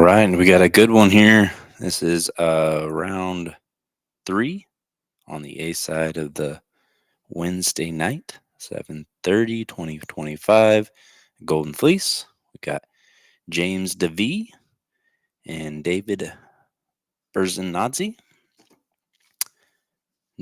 right, and we got a good one here. This is round 3 on the A side of the Wednesday night, 7:30, 2025, Golden Fleece. We got James DAVEE and David BERSENADZE.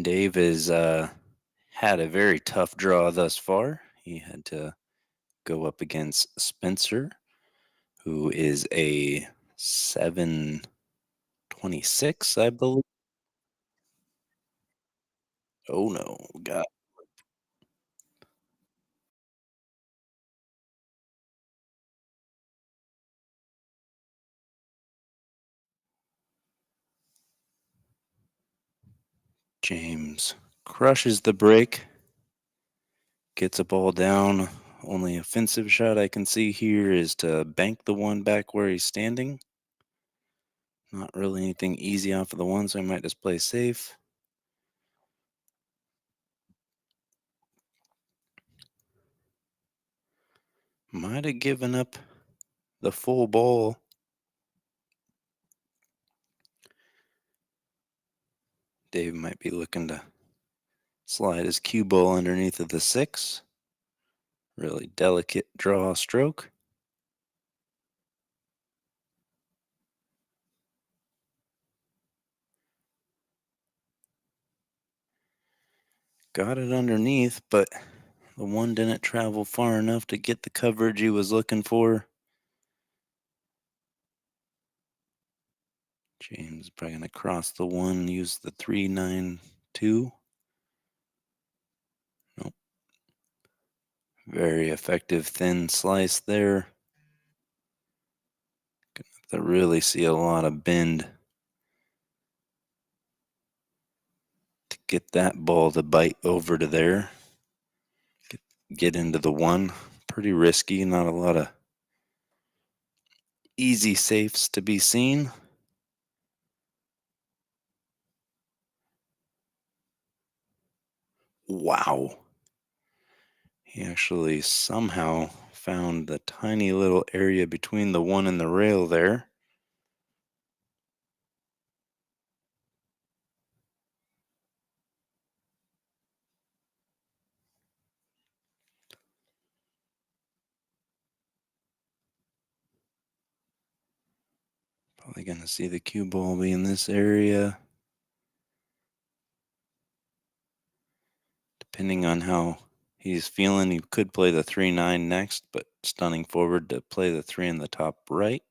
Dave has had a very tough draw thus far. He had to go up against Spencer, who is a 726, I believe. Oh no, God. James crushes the break, gets a ball down. Only offensive shot I can see here is to bank the one back where he's standing. Not really anything easy off of the one, so I might just play safe. Might have given up the full ball. Dave might be looking to slide his cue ball underneath of the 6. Really delicate draw stroke. Got it underneath, but the one didn't travel far enough to get the coverage he was looking for. James probably going to cross the one, use the 392. Nope. Very effective thin slice there. Gonna really see a lot of bend to get that ball to bite over to there. Get into the one. Pretty risky, not a lot of easy safes to be seen. Wow. He actually somehow found the tiny little area between the one and the rail there. Probably going to see the cue ball be in this area. Depending on how he's feeling, he could play the 3-9 next, but stunning forward to play the 3 in the top right.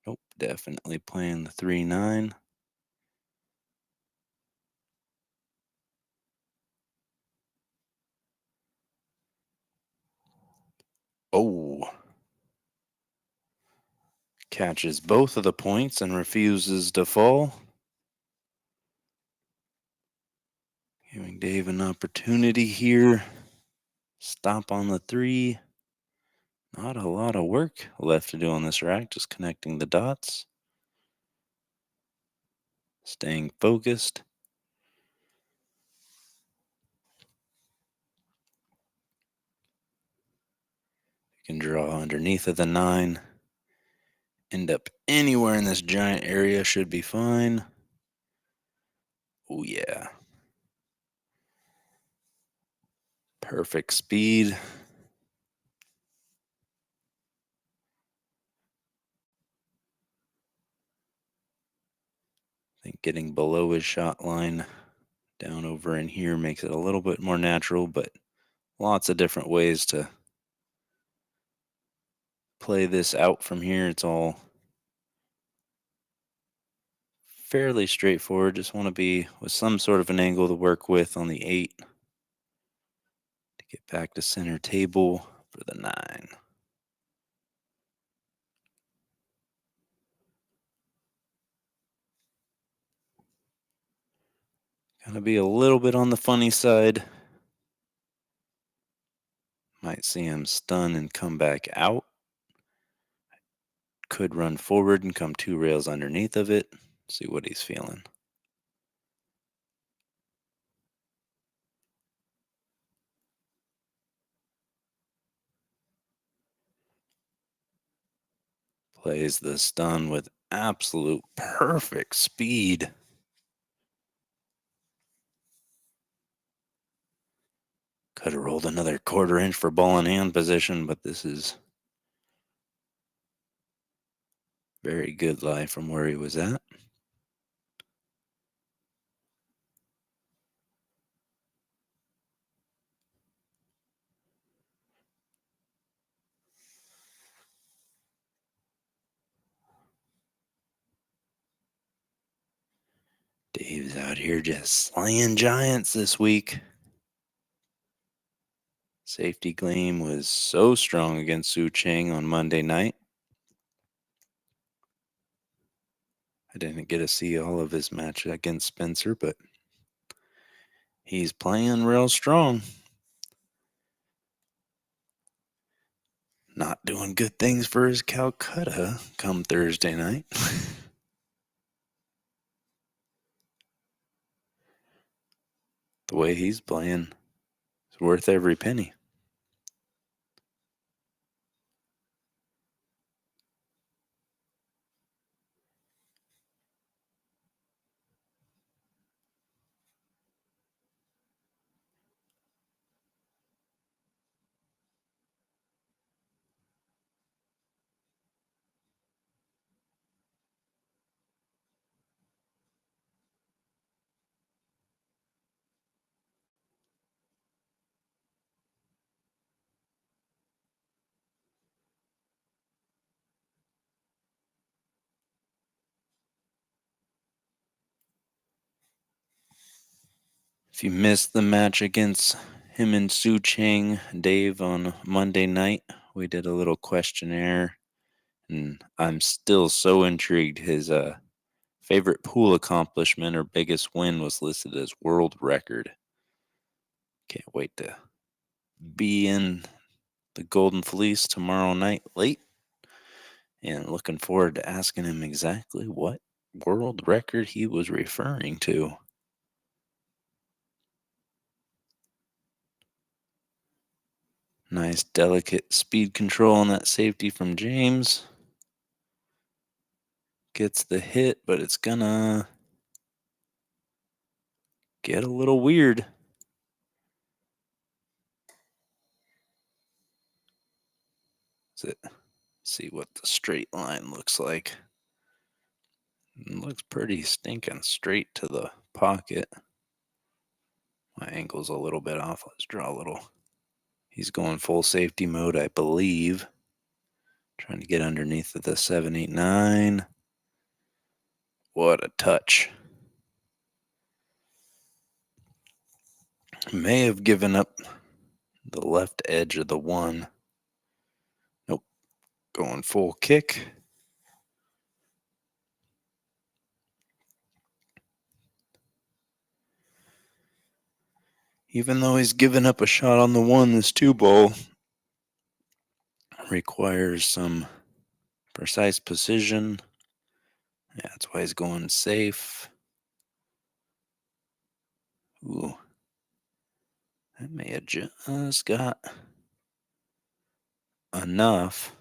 Nope, definitely playing the 3-9. Oh. Catches both of the points and refuses to fall. Giving Dave an opportunity here. Stop on the 3. Not a lot of work left to do on this rack, just connecting the dots. Staying focused. You can draw underneath of the 9. End up anywhere in this giant area should be fine. Oh yeah. Perfect speed. I think getting below his shot line down over in here makes it a little bit more natural, but lots of different ways to play this out from here. It's all fairly straightforward. Just want to be with some sort of an angle to work with on the 8 to get back to center table for the 9. Gonna be a little bit on the funny side. Might see him stun and come back out. Could run forward and come 2 rails underneath of it. See what he's feeling. Plays the stun with absolute perfect speed. Could have rolled another quarter inch for ball in hand position, but this is very good lie from where he was at. Dave's out here just slaying giants this week. Safety Gleam was so strong against Su Cheng on Monday night. I didn't get to see all of his match against Spencer, but he's playing real strong. Not doing good things for his Calcutta come Thursday night. The way he's playing is worth every penny. If you missed the match against him and Su Cheng, Dave, on Monday night, we did a little questionnaire, and I'm still so intrigued. His favorite pool accomplishment or biggest win was listed as world record. Can't wait to be in the Golden Fleece tomorrow night late, and looking forward to asking him exactly what world record he was referring to. Nice, delicate speed control on that safety from James. Gets the hit, but it's gonna get a little weird. Let's see what the straight line looks like. It looks pretty stinking straight to the pocket. My angle's a little bit off. Let's draw a little. He's going full safety mode, I believe. Trying to get underneath the 789. What a touch. May have given up the left edge of the one. Nope. Going full kick. Even though he's given up a shot on the one, this two ball requires some precise precision. Yeah, that's why he's going safe. Ooh. That may have just got enough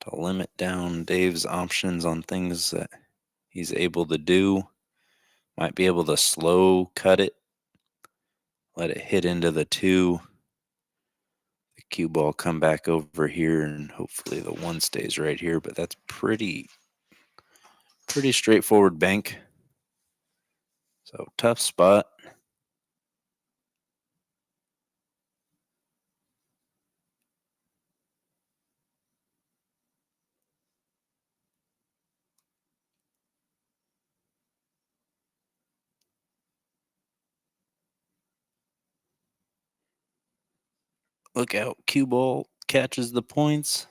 to limit down Dave's options on things that he's able to do. Might be able to slow cut it, let it hit into the two. The cue ball come back over here, and hopefully the one stays right here. But that's pretty straightforward bank. So tough spot. Look out, cue ball catches the points.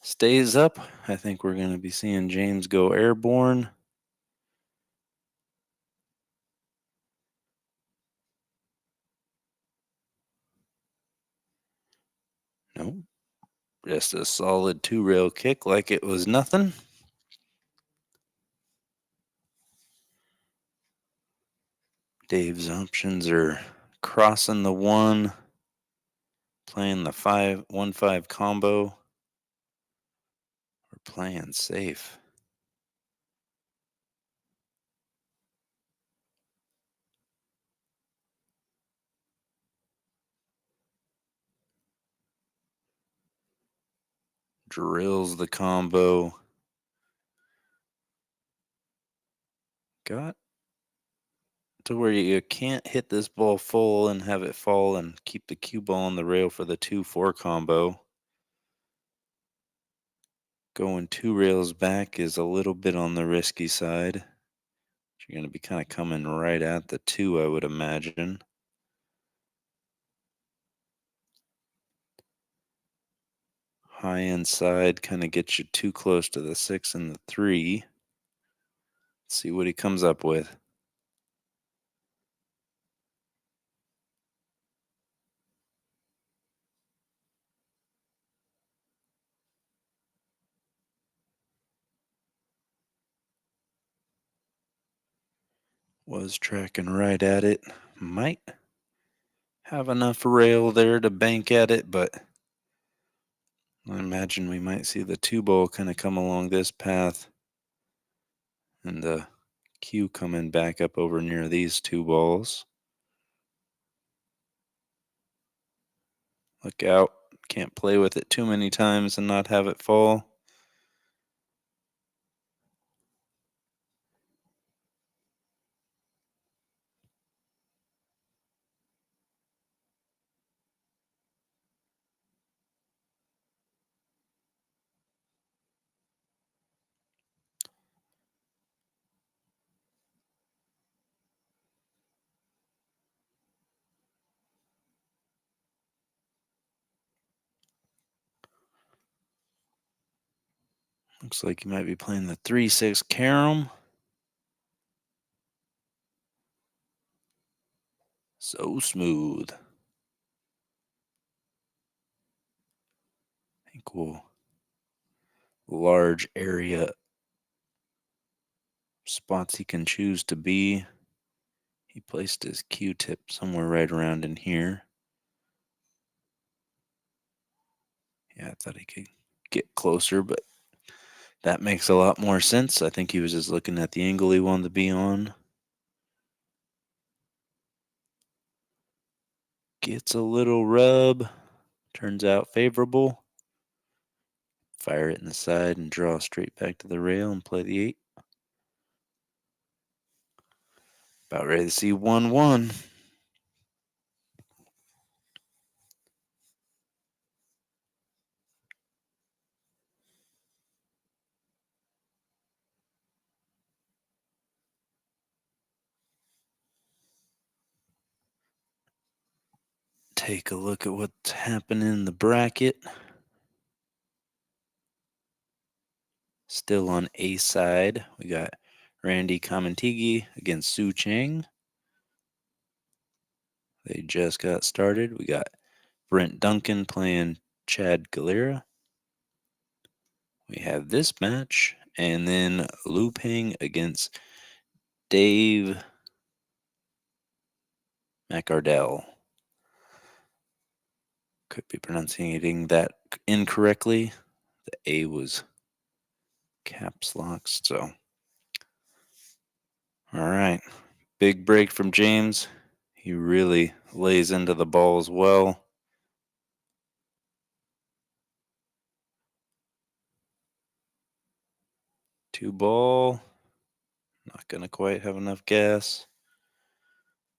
Stays up. I think we're going to be seeing James go airborne. Nope. Just a solid two-rail kick like it was nothing. Dave's options are crossing the one, playing the 5-1-5 combo. playing safe. Drills the combo. Got to where you can't hit this ball full and have it fall and keep the cue ball on the rail for the 2-4 combo. Going 2 rails back is a little bit on the risky side. You're going to be kind of coming right at the 2, I would imagine. High end side kind of gets you too close to the 6 and the 3. Let's see what he comes up with. Was tracking right at it. Might have enough rail there to bank at it, but I imagine we might see the 2 ball kind of come along this path and the cue coming back up over near these 2 balls. Look out. Can't play with it too many times and not have it fall. Looks like you might be playing the 3-6 carom. So smooth. Equal large area spots he can choose to be. He placed his Q-tip somewhere right around in here. Yeah, I thought he could get closer, but that makes a lot more sense. I think he was just looking at the angle he wanted to be on. Gets a little rub. Turns out favorable. Fire it in the side and draw straight back to the rail and play the 8. About ready to see 1-1. Take a look at what's happening in the bracket. Still on A side, we got Randy Kamentigi against Su Cheng. They just got started. We got Brent Duncan playing Chad Galera. We have this match, and then Lu Ping against Dave McArdell. Could be pronouncing that incorrectly. The A was caps locked, so. All right. Big break from James. He really lays into the ball as well. Two ball. Not going to quite have enough gas.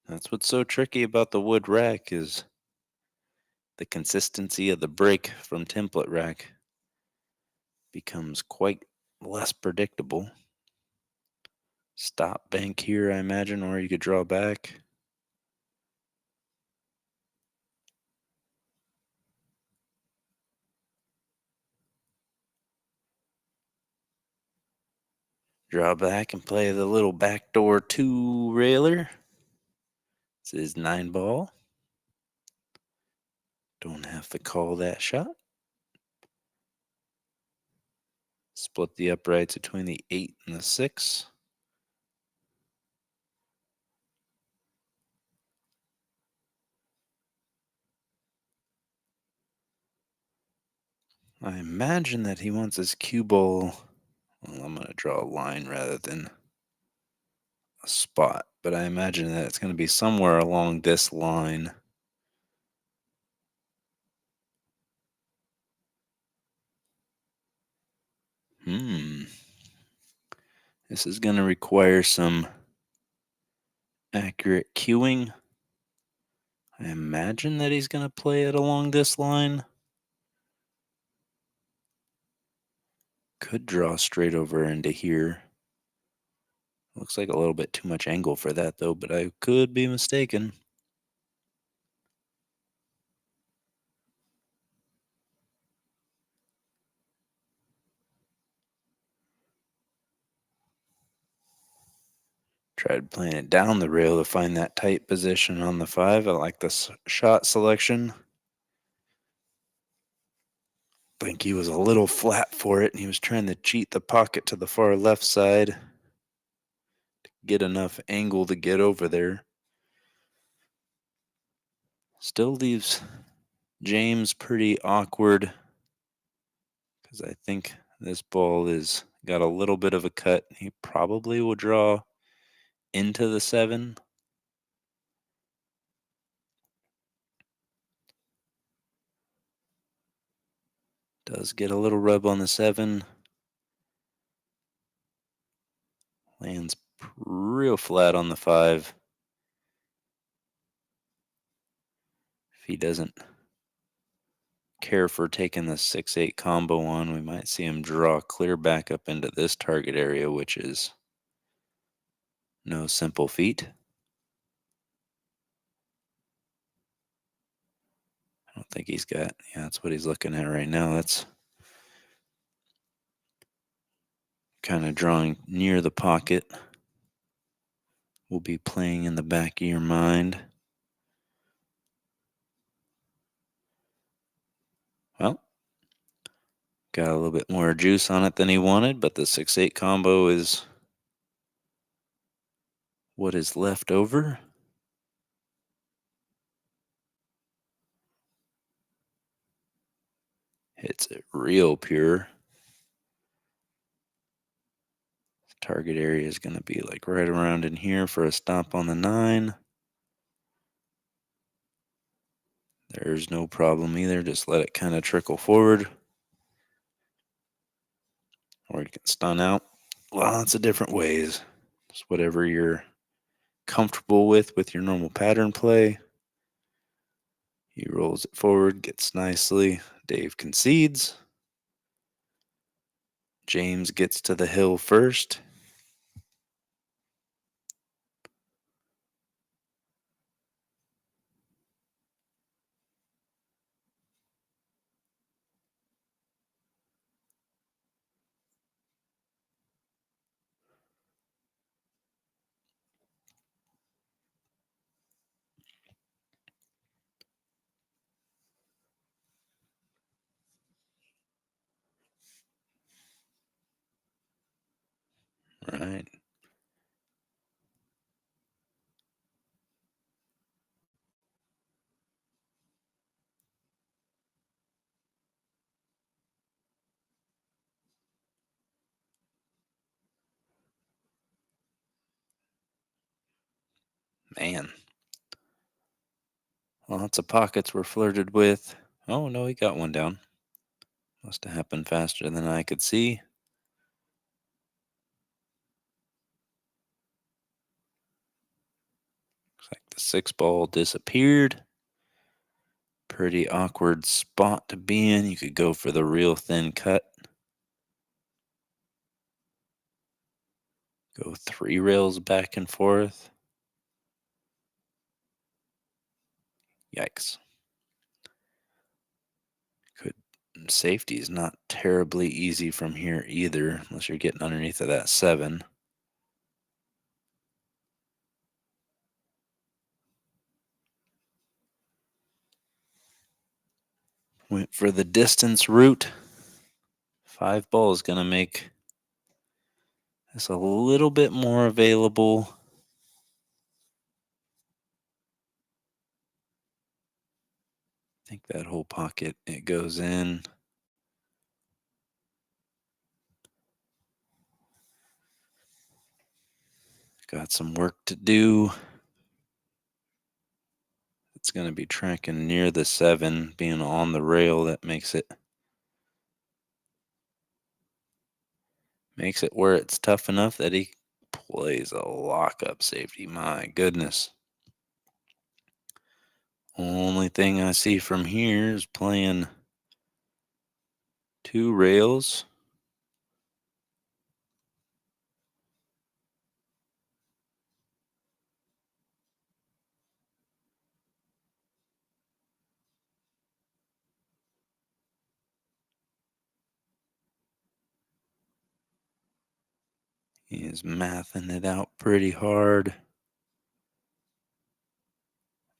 That's what's so tricky about the wood rack is the consistency of the break from template rack becomes quite less predictable. Stop bank here, I imagine, or you could draw back. Draw back and play the little backdoor 2 railer. This is 9 ball. Don't have to call that shot. Split the uprights between the 8 and the 6. I imagine that he wants his cue ball. Well, I'm going to draw a line rather than a spot, but I imagine that it's going to be somewhere along this line. This is going to require some accurate cueing. I imagine that he's going to play it along this line. Could draw straight over into here. Looks like a little bit too much angle for that though, but I could be mistaken. Tried playing it down the rail to find that tight position on the 5. I like the shot selection. Think he was a little flat for it, and he was trying to cheat the pocket to the far left side to get enough angle to get over there. Still leaves James pretty awkward because I think this ball is got a little bit of a cut. He probably will draw into the 7. Does get a little rub on the 7. Lands real flat on the 5. If he doesn't care for taking the 6-8 combo on, we might see him draw clear back up into this target area, which is no simple feat. I don't think he's got, yeah, that's what he's looking at right now. That's kind of drawing near the pocket. Will be playing in the back of your mind. Well, got a little bit more juice on it than he wanted, but the 6-8 combo is what is left over. Hits it real pure. Target area is going to be like right around in here for a stop on the 9. There's no problem either. Just let it kind of trickle forward. Or you can stun out. Lots of different ways. Just whatever you're comfortable with your normal pattern play. He rolls it forward, gets nicely. Dave concedes. James gets to the hill first. Right. Man. Lots of pockets were flirted with. Oh, no, he got one down. Must have happened faster than I could see. Looks like the 6 ball disappeared. Pretty awkward spot to be in. You could go for the real thin cut. Go 3 rails back and forth. Yikes. Safety is not terribly easy from here either, unless you're getting underneath of that 7. Went for the distance route. 5 ball is going to make this a little bit more available. I think that whole pocket, it goes in. Got some work to do. It's going to be tracking near the 7, being on the rail. That makes it where it's tough enough that he plays a lockup safety. My goodness. Only thing I see from here is playing 2 rails. He is mathing it out pretty hard.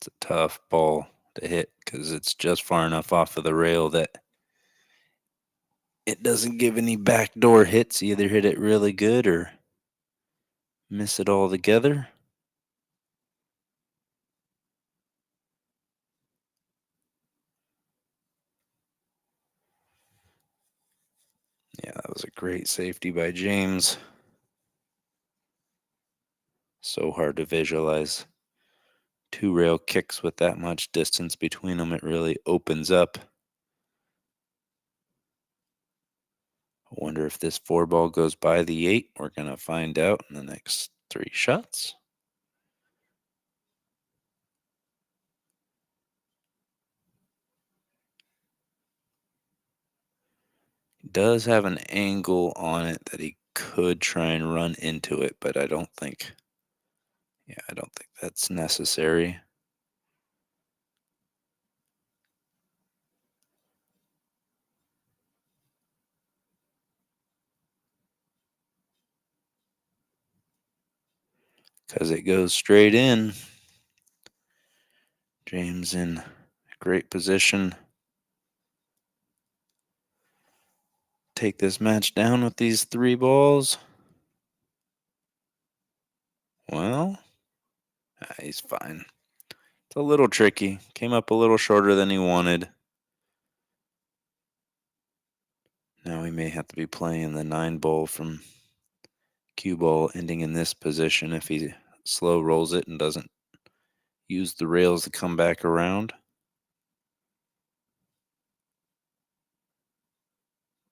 It's a tough ball to hit because it's just far enough off of the rail that it doesn't give any backdoor hits. You either hit it really good or miss it altogether. Yeah, that was a great safety by James. So hard to visualize 2 rail kicks with that much distance between them. It really opens up. I wonder if this 4 ball goes by the 8. We're going to find out in the next 3 shots. He does have an angle on it that he could try and run into it, but I don't think that's necessary. Because it goes straight in. James in great position. Take this match down with these 3 balls. Well, he's fine. It's a little tricky. Came up a little shorter than he wanted. Now he may have to be playing the 9 ball from cue ball, ending in this position if he slow rolls it and doesn't use the rails to come back around.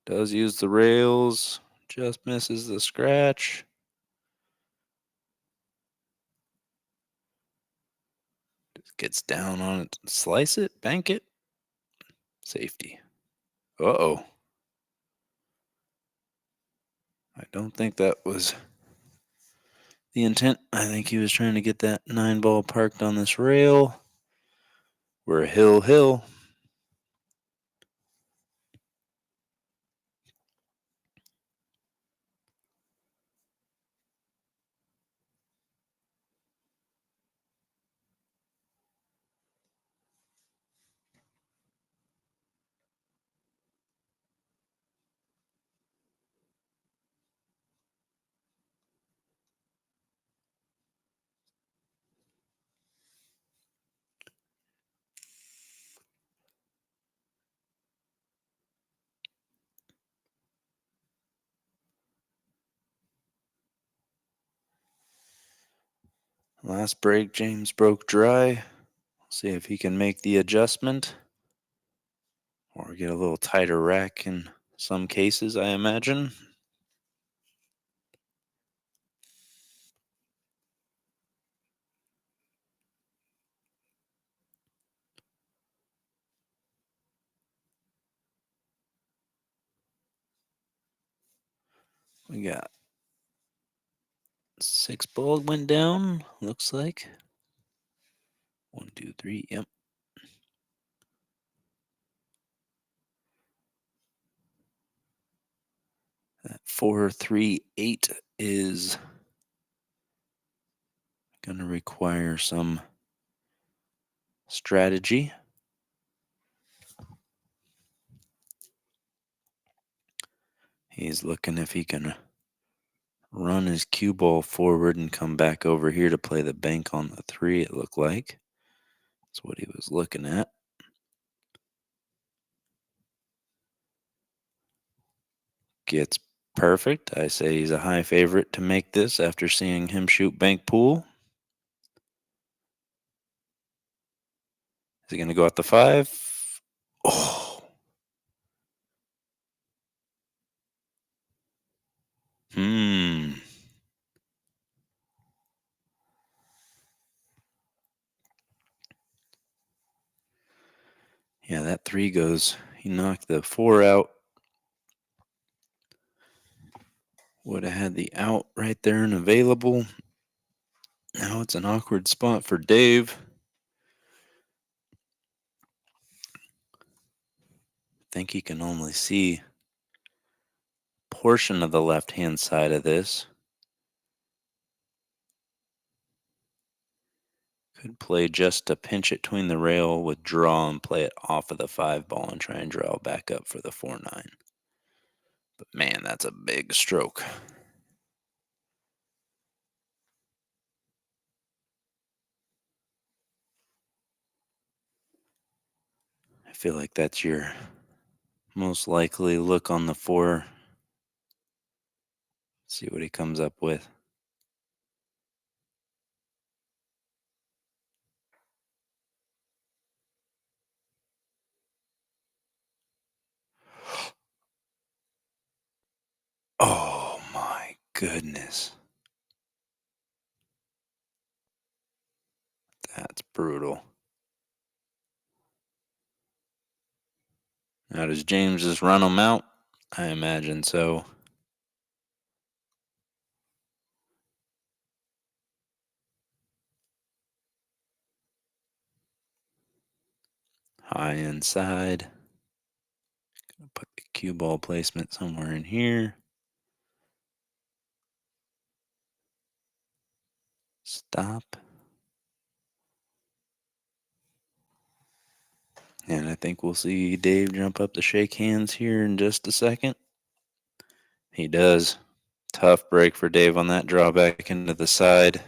Does use the rails, just misses the scratch. Just gets down on it, slice it, bank it. Safety. Uh-oh. I don't think that was the intent. I think he was trying to get that 9 ball parked on this rail. We're hill. Last break, James broke dry. See if he can make the adjustment. Or get a little tighter rack in some cases, I imagine. We got 6 balls went down, looks like. 1, 2, 3, yep. That 4, 3, 8 is going to require some strategy. He's looking if he can run his cue ball forward and come back over here to play the bank on the 3, it looked like. That's what he was looking at. Gets Perfect. I say he's a high favorite to make this after seeing him shoot bank pool. Is he going to go at the 5? Oh. Hmm. Yeah, that 3 goes. He knocked the 4 out. Would have had the out right there and available. Now it's an awkward spot for Dave. I think he can only see a portion of the left-hand side of this. Could play just to pinch it between the rail with draw and play it off of the 5 ball and try and draw back up for the 4-9. But man, that's a big stroke. I feel like that's your most likely look on the 4. See what he comes up with. Oh my goodness. That's brutal. Now, does James just run him out? I imagine so. High inside. Gonna put the cue ball placement somewhere in here. Stop. And I think we'll see Dave jump up to shake hands here in just a second. He does. Tough break for Dave on that drawback into the side.